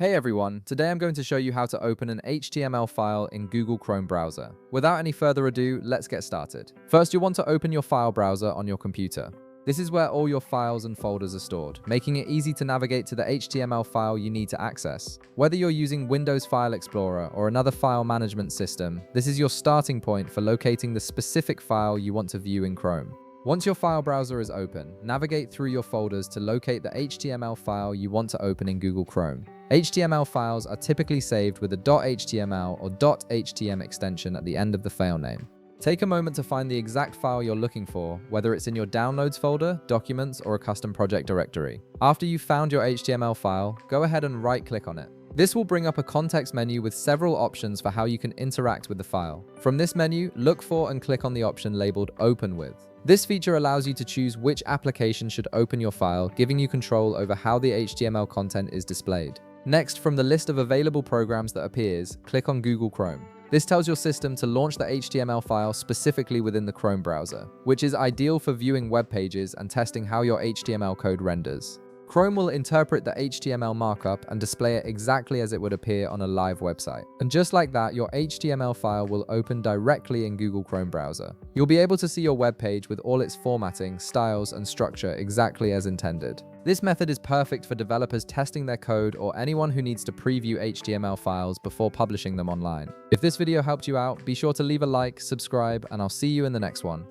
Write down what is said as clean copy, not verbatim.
Hey everyone, today I'm going to show you how to open an HTML file in Google Chrome browser. Without any further ado, let's get started. First, you'll want to open your file browser on your computer. This is where all your files and folders are stored, making it easy to navigate to the HTML file you need to access. Whether you're using Windows File Explorer or another file management system, this is your starting point for locating the specific file you want to view in Chrome. Once your file browser is open, navigate through your folders to locate the HTML file you want to open in Google Chrome. HTML files are typically saved with a .html or .htm extension at the end of the file name. Take a moment to find the exact file you're looking for, whether it's in your Downloads folder, Documents, or a custom project directory. After you've found your HTML file, go ahead and right-click on it. This will bring up a context menu with several options for how you can interact with the file. From this menu, look for and click on the option labeled Open With. This feature allows you to choose which application should open your file, giving you control over how the HTML content is displayed. Next, from the list of available programs that appears, click on Google Chrome. This tells your system to launch the HTML file specifically within the Chrome browser, which is ideal for viewing web pages and testing how your HTML code renders. Chrome will interpret the HTML markup and display it exactly as it would appear on a live website. And just like that, your HTML file will open directly in Google Chrome browser. You'll be able to see your web page with all its formatting, styles, and structure exactly as intended. This method is perfect for developers testing their code or anyone who needs to preview HTML files before publishing them online. If this video helped you out, be sure to leave a like, subscribe, and I'll see you in the next one.